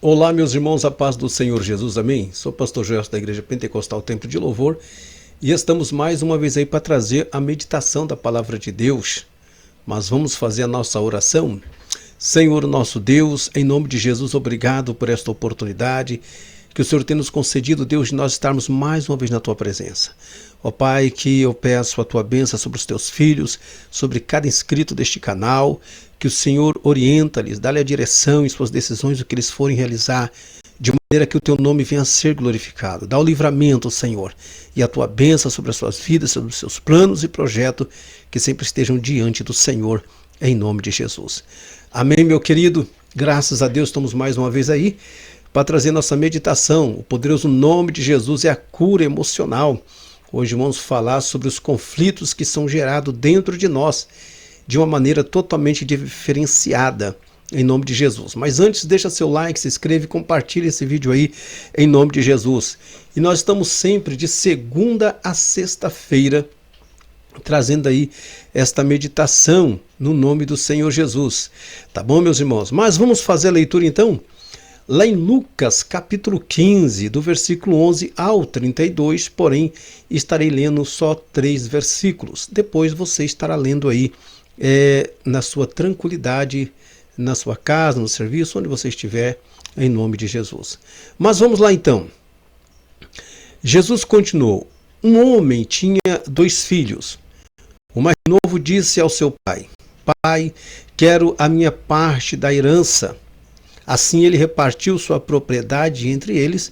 Olá, meus irmãos, a paz do Senhor Jesus, amém? Sou o pastor Joelson da Igreja Pentecostal Templo de Louvor e estamos mais uma vez aí para trazer a meditação da Palavra de Deus. Mas vamos fazer a nossa oração? Senhor nosso Deus, em nome de Jesus, obrigado por esta oportunidade que o Senhor tem nos concedido, Deus, de nós estarmos mais uma vez na Tua presença. Ó Pai, que eu peço a Tua bênção sobre os Teus filhos, sobre cada inscrito deste canal, que o Senhor orienta-lhes, dá-lhe a direção em suas decisões, o que eles forem realizar, de maneira que o Teu nome venha a ser glorificado. Dá o livramento, Senhor, e a Tua bênção sobre as suas vidas, sobre os seus planos e projetos, que sempre estejam diante do Senhor, em nome de Jesus. Amém, meu querido? Graças a Deus estamos mais uma vez aí para trazer nossa meditação. O poderoso nome de Jesus é a cura emocional. Hoje vamos falar sobre os conflitos que são gerados dentro de nós, de uma maneira totalmente diferenciada, em nome de Jesus. Mas antes, deixa seu like, se inscreve e compartilha esse vídeo aí, em nome de Jesus. E nós estamos sempre de segunda a sexta-feira, trazendo aí esta meditação no nome do Senhor Jesus. Tá bom, meus irmãos? Mas vamos fazer a leitura então? Lá em Lucas, capítulo 15, do versículo 11 ao 32, porém, estarei lendo só 3 versículos. Depois você estará lendo aí na sua tranquilidade, na sua casa, no serviço, onde você estiver, em nome de Jesus. Mas vamos lá então. Jesus continuou: um homem tinha 2 filhos. O mais novo disse ao seu pai: Pai, quero a minha parte da herança. Assim ele repartiu sua propriedade entre eles,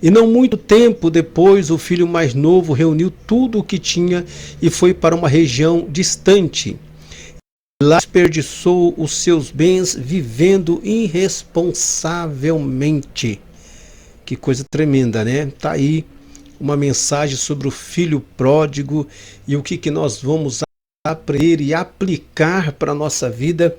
e não muito tempo depois o filho mais novo reuniu tudo o que tinha e foi para uma região distante. Lá desperdiçou os seus bens vivendo irresponsavelmente. Que coisa tremenda, né? Tá aí uma mensagem sobre o filho pródigo e o que nós vamos aprender e aplicar para a nossa vida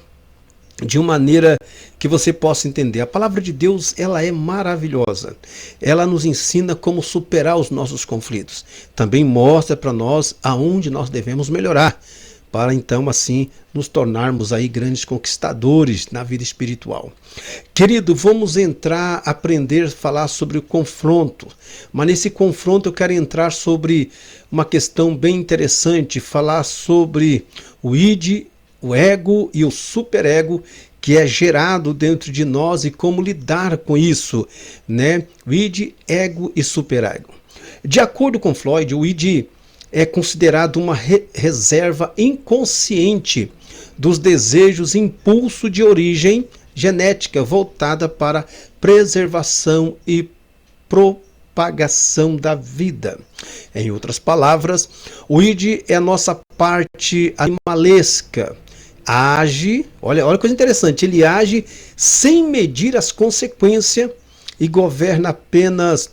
de uma maneira que você possa entender. A palavra de Deus, ela é maravilhosa. Ela nos ensina como superar os nossos conflitos. Também mostra para nós aonde nós devemos melhorar, para então assim nos tornarmos aí grandes conquistadores na vida espiritual. Querido, vamos aprender a falar sobre o confronto. Mas nesse confronto eu quero entrar sobre uma questão bem interessante, falar sobre o id, o ego e o superego que é gerado dentro de nós e como lidar com isso, né? O id, ego e superego. De acordo com Freud, o id é considerado uma reserva inconsciente dos desejos e impulso de origem genética voltada para preservação e propagação da vida. Em outras palavras, o id é a nossa parte animalesca. Age, olha que coisa interessante, ele age sem medir as consequências e governa apenas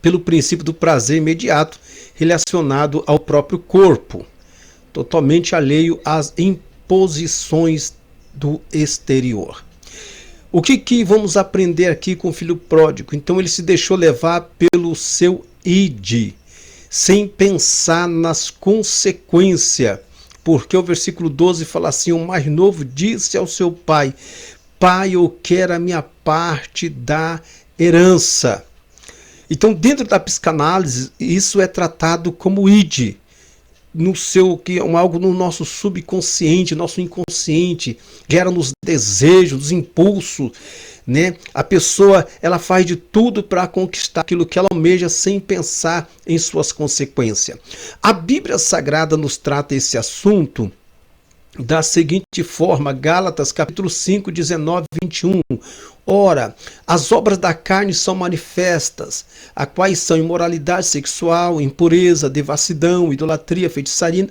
pelo princípio do prazer imediato relacionado ao próprio corpo, totalmente alheio às imposições do exterior. O que vamos aprender aqui com o filho pródigo? Então ele se deixou levar pelo seu id, sem pensar nas consequências, porque o versículo 12 fala assim: o mais novo disse ao seu pai: Pai, eu quero a minha parte da herança. Então, dentro da psicanálise, isso é tratado como id, algo no nosso subconsciente, nosso inconsciente, gera nos desejos, nos impulsos, né? A pessoa, ela faz de tudo para conquistar aquilo que ela almeja sem pensar em suas consequências. A Bíblia Sagrada nos trata esse assunto da seguinte forma: Gálatas capítulo 5, 19 e 21. Ora, as obras da carne são manifestas, a quais são imoralidade sexual, impureza, devassidão, idolatria, feitiçaria,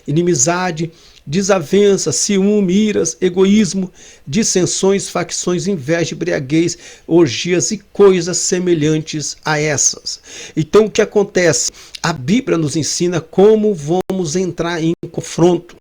inimizade, desavença, ciúme, iras, egoísmo, dissensões, facções, inveja, embriaguez, orgias e coisas semelhantes a essas. Então o que acontece? A Bíblia nos ensina como vamos entrar em confronto.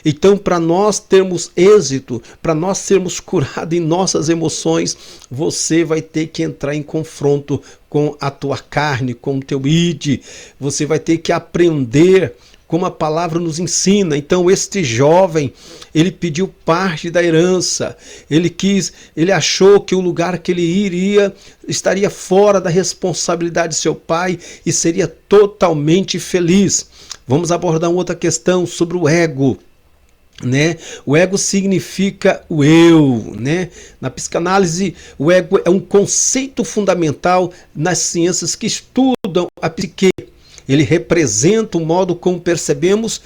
Então, para nós termos êxito, para nós sermos curados em nossas emoções, você vai ter que entrar em confronto com a tua carne, com o teu id. Você vai ter que aprender como a palavra nos ensina. Então este jovem, ele pediu parte da herança, ele achou que o lugar que ele iria estaria fora da responsabilidade de seu pai e seria totalmente feliz. Vamos abordar uma outra questão sobre o ego. O ego significa o eu, Na psicanálise, o ego é um conceito fundamental nas ciências que estudam a psique. Ele representa o modo como percebemos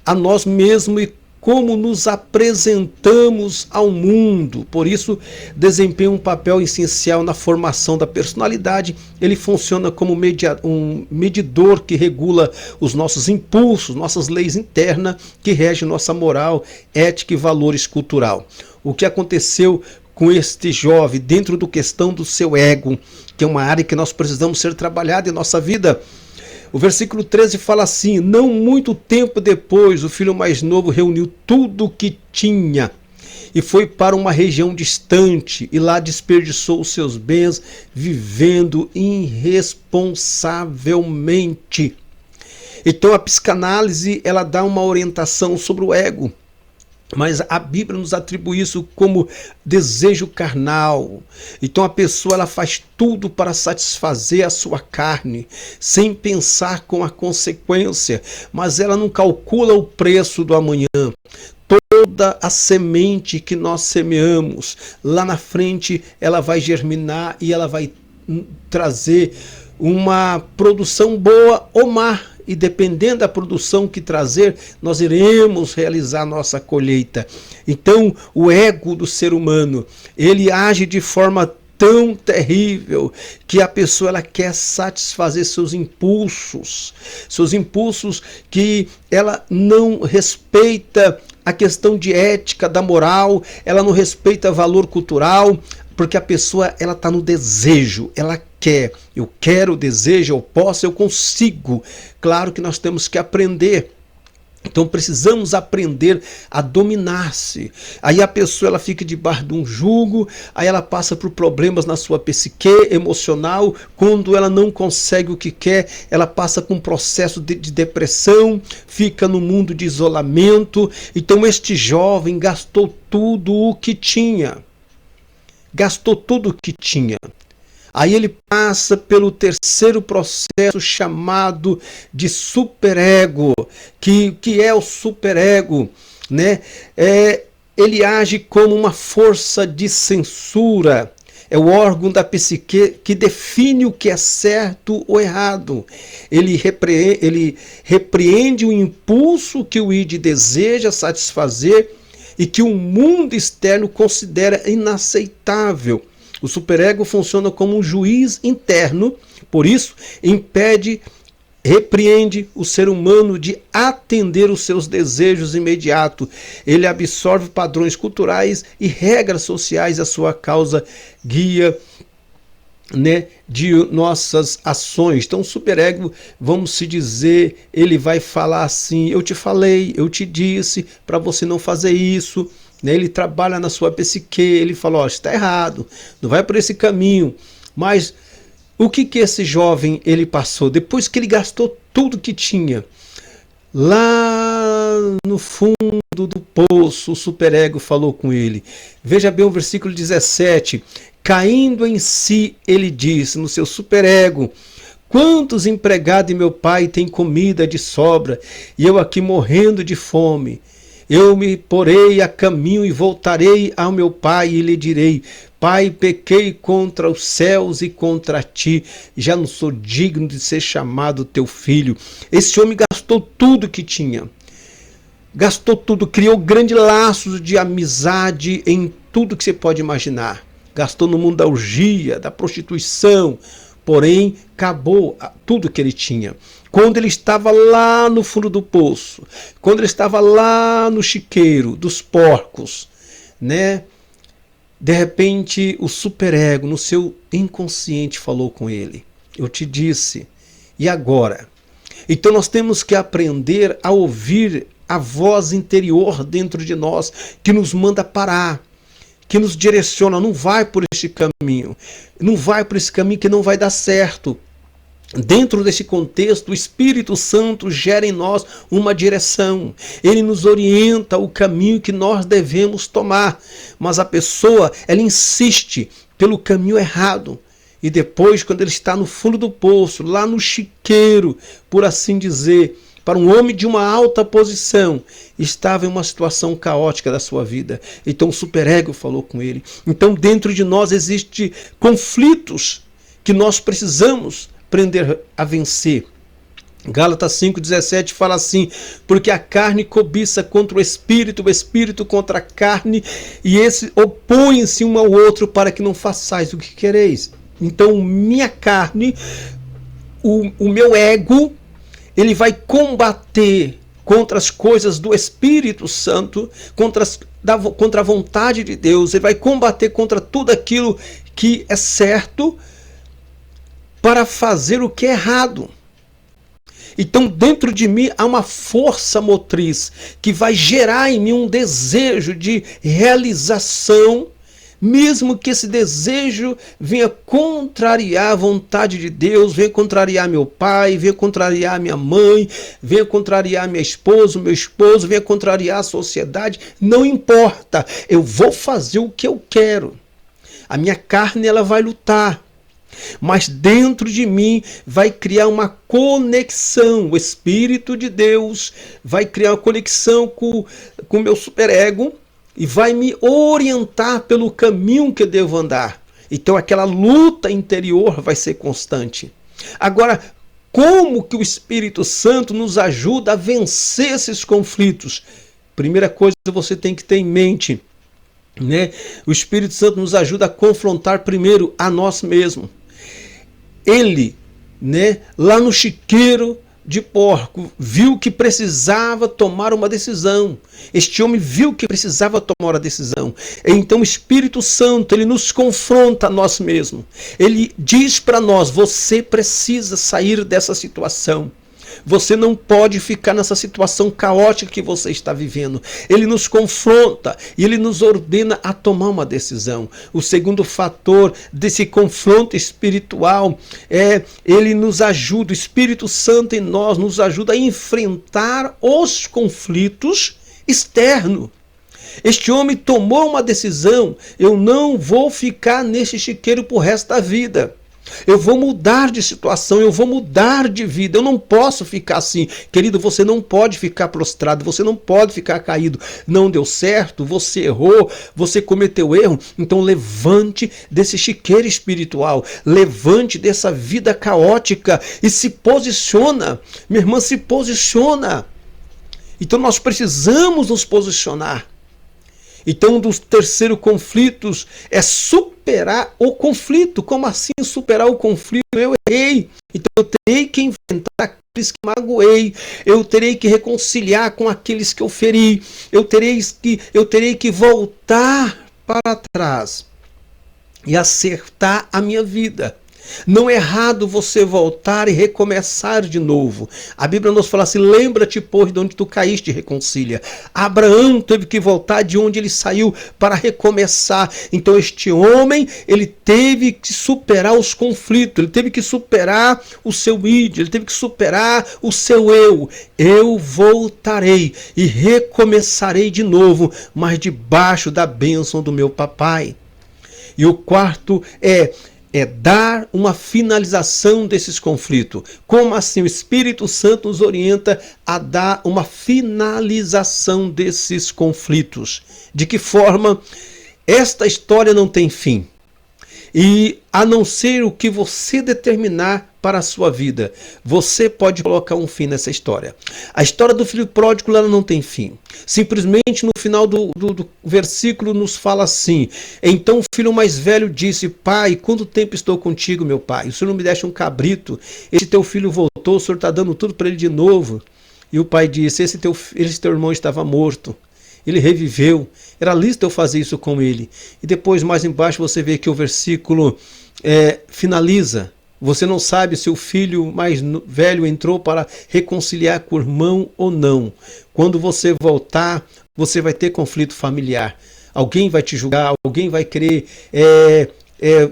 a nós mesmos e como nos apresentamos ao mundo. Por isso, desempenha um papel essencial na formação da personalidade. Ele funciona como um medidor que regula os nossos impulsos, nossas leis internas, que regem nossa moral, ética e valores cultural. O que aconteceu com este jovem dentro da questão do seu ego, que é uma área que nós precisamos ser trabalhada em nossa vida? O versículo 13 fala assim: não muito tempo depois, o filho mais novo reuniu tudo o que tinha e foi para uma região distante e lá desperdiçou os seus bens vivendo irresponsavelmente. Então a psicanálise, ela dá uma orientação sobre o ego. Mas a Bíblia nos atribui isso como desejo carnal. Então a pessoa, ela faz tudo para satisfazer a sua carne, sem pensar com a consequência, mas ela não calcula o preço do amanhã. Toda a semente que nós semeamos, lá na frente ela vai germinar e ela vai trazer uma produção boa ou má. E dependendo da produção que trazer, nós iremos realizar nossa colheita. Então, o ego do ser humano, ele age de forma tão terrível que a pessoa, ela quer satisfazer seus impulsos que ela não respeita a questão de ética, da moral, ela não respeita valor cultural, porque a pessoa, ela está no desejo, ela quer, eu quero, desejo, eu posso, eu consigo. Claro que nós temos que aprender. Então precisamos aprender a dominar-se. Aí a pessoa, ela fica debaixo de um jugo, aí ela passa por problemas na sua psique emocional. Quando ela não consegue o que quer, ela passa por um processo de depressão, fica no mundo de isolamento. Então este jovem gastou tudo o que tinha. Gastou tudo o que tinha. Aí ele passa pelo terceiro processo chamado de superego. Que é o superego? Ele age como uma força de censura. É o órgão da psique que define o que é certo ou errado. Ele repreende o impulso que o id deseja satisfazer e que o mundo externo considera inaceitável. O superego funciona como um juiz interno, por isso repreende o ser humano de atender os seus desejos imediatos. Ele absorve padrões culturais e regras sociais, a sua causa guia de nossas ações. Então o superego, vamos se dizer, ele vai falar assim: eu te falei, eu te disse para você não fazer isso. Ele trabalha na sua psique, ele fala: está errado, não vai por esse caminho. Mas o que esse jovem ele passou? Depois que ele gastou tudo que tinha, lá no fundo do poço, o superego falou com ele. Veja bem o versículo 17. Caindo em si, ele disse no seu superego: quantos empregados de meu pai têm comida de sobra, e eu aqui morrendo de fome? Eu me porei a caminho e voltarei ao meu pai e lhe direi: Pai, pequei contra os céus e contra ti, já não sou digno de ser chamado teu filho. Esse homem gastou tudo que tinha. Gastou tudo, criou grandes laços de amizade em tudo que você pode imaginar. Gastou no mundo da orgia, da prostituição, porém acabou tudo que ele tinha. Quando ele estava lá no fundo do poço, quando ele estava lá no chiqueiro dos porcos, de repente o superego no seu inconsciente falou com ele: eu te disse, e agora? Então nós temos que aprender a ouvir a voz interior dentro de nós que nos manda parar, que nos direciona: não vai por este caminho, não vai por esse caminho que não vai dar certo. Dentro desse contexto, o Espírito Santo gera em nós uma direção. Ele nos orienta o caminho que nós devemos tomar. Mas a pessoa, ela insiste pelo caminho errado. E depois, quando ele está no fundo do poço, lá no chiqueiro, por assim dizer, para um homem de uma alta posição, estava em uma situação caótica da sua vida. Então o superego falou com ele. Então dentro de nós existem conflitos que nós precisamos aprender a vencer. Gálatas 5,17 fala assim: porque a carne cobiça contra o espírito contra a carne, e esse opõem-se um ao outro para que não façais o que quereis. Então minha carne, o meu ego, ele vai combater contra as coisas do Espírito Santo, contra a vontade de Deus. Ele vai combater contra tudo aquilo que é certo para fazer o que é errado. Então dentro de mim há uma força motriz que vai gerar em mim um desejo de realização, mesmo que esse desejo venha contrariar a vontade de Deus, venha contrariar meu pai, venha contrariar minha mãe, venha contrariar minha esposa, meu esposo, venha contrariar a sociedade, não importa, eu vou fazer o que eu quero. A minha carne, ela vai lutar, mas dentro de mim vai criar uma conexão. O Espírito de Deus vai criar uma conexão com o meu superego e vai me orientar pelo caminho que eu devo andar. Então aquela luta interior vai ser constante. Agora, como que o Espírito Santo nos ajuda a vencer esses conflitos? Primeira coisa que você tem que ter em mente, né? O Espírito Santo nos ajuda a confrontar primeiro a nós mesmos. Ele, né, lá no chiqueiro de porco, viu que precisava tomar uma decisão. Este homem viu que precisava tomar a decisão. Então o Espírito Santo, ele nos confronta a nós mesmos. Ele diz para nós: você precisa sair dessa situação. Você não pode ficar nessa situação caótica que você está vivendo. Ele nos confronta e ele nos ordena a tomar uma decisão. O segundo fator desse confronto espiritual é ele nos ajuda, o Espírito Santo em nós nos ajuda a enfrentar os conflitos externos. Este homem tomou uma decisão: eu não vou ficar nesse chiqueiro por resto da vida. Eu vou mudar de situação, eu vou mudar de vida, eu não posso ficar assim. Querido, você não pode ficar prostrado, você não pode ficar caído. Não deu certo, você errou, você cometeu erro, então levante desse chiqueiro espiritual, levante dessa vida caótica e se posiciona. Minha irmã, se posiciona. Então nós precisamos nos posicionar. Então, um dos terceiros conflitos é superar o conflito. Como assim superar o conflito? Eu errei. Então, eu terei que enfrentar aqueles que magoei. Eu terei que reconciliar com aqueles que eu feri. Eu terei que voltar para trás e acertar a minha vida. Não é errado você voltar e recomeçar de novo. A Bíblia nos fala assim: lembra-te, pois, de onde tu caíste e reconcilia. Abraão teve que voltar de onde ele saiu para recomeçar. Então este homem, ele teve que superar os conflitos, ele teve que superar o seu id, ele teve que superar o seu eu. Eu voltarei e recomeçarei de novo, mas debaixo da bênção do meu papai. E o quarto é dar uma finalização desses conflitos. Como assim? O Espírito Santo nos orienta a dar uma finalização desses conflitos. De que forma? Esta história não tem fim. E a não ser o que você determinar para a sua vida, você pode colocar um fim nessa história. A história do filho pródigo, ela não tem fim. Simplesmente no final do versículo nos fala assim: então o filho mais velho disse: pai, quanto tempo estou contigo, meu pai? O senhor não me deixa um cabrito? Esse teu filho voltou, o senhor está dando tudo para ele de novo. E o pai disse: esse teu irmão estava morto. Ele reviveu, era lícito eu fazer isso com ele. E depois, mais embaixo, você vê que o versículo finaliza. Você não sabe se o filho mais velho entrou para reconciliar com o irmão ou não. Quando você voltar, você vai ter conflito familiar. Alguém vai te julgar, alguém vai querer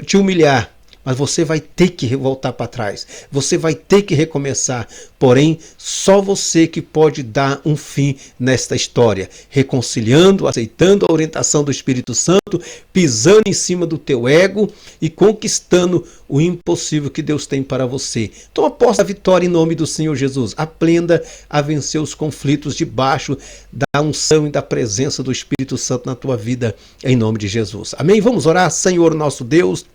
te humilhar. mas você vai ter que voltar para trás, você vai ter que recomeçar, porém, só você que pode dar um fim nesta história, reconciliando, aceitando a orientação do Espírito Santo, pisando em cima do teu ego e conquistando o impossível que Deus tem para você. Toma posse da vitória em nome do Senhor Jesus, aprenda a vencer os conflitos debaixo da unção e da presença do Espírito Santo na tua vida, em nome de Jesus. Amém? Vamos orar. Senhor nosso Deus,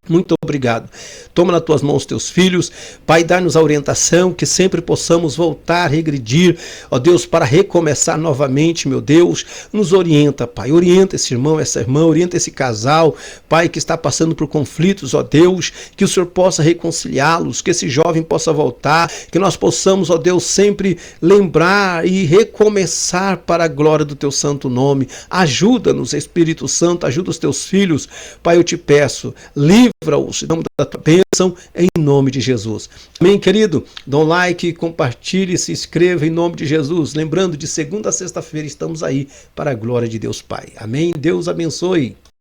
muito obrigado. Toma nas tuas mãos teus filhos. Pai, dá-nos a orientação que sempre possamos voltar, regredir, ó Deus, para recomeçar novamente, meu Deus. Nos orienta, Pai. Orienta esse irmão, essa irmã, orienta esse casal, Pai, que está passando por conflitos, ó Deus, que o Senhor possa reconciliá-los, que esse jovem possa voltar, que nós possamos, ó Deus, sempre lembrar e recomeçar para a glória do teu santo nome. Ajuda-nos, Espírito Santo, ajuda os teus filhos. Pai, eu te peço, livra-os, em nome da tua bênção, em nome de Jesus. Amém, querido? Dá um like, compartilhe, se inscreva em nome de Jesus. Lembrando, de segunda a sexta-feira estamos aí para a glória de Deus Pai. Amém? Deus abençoe.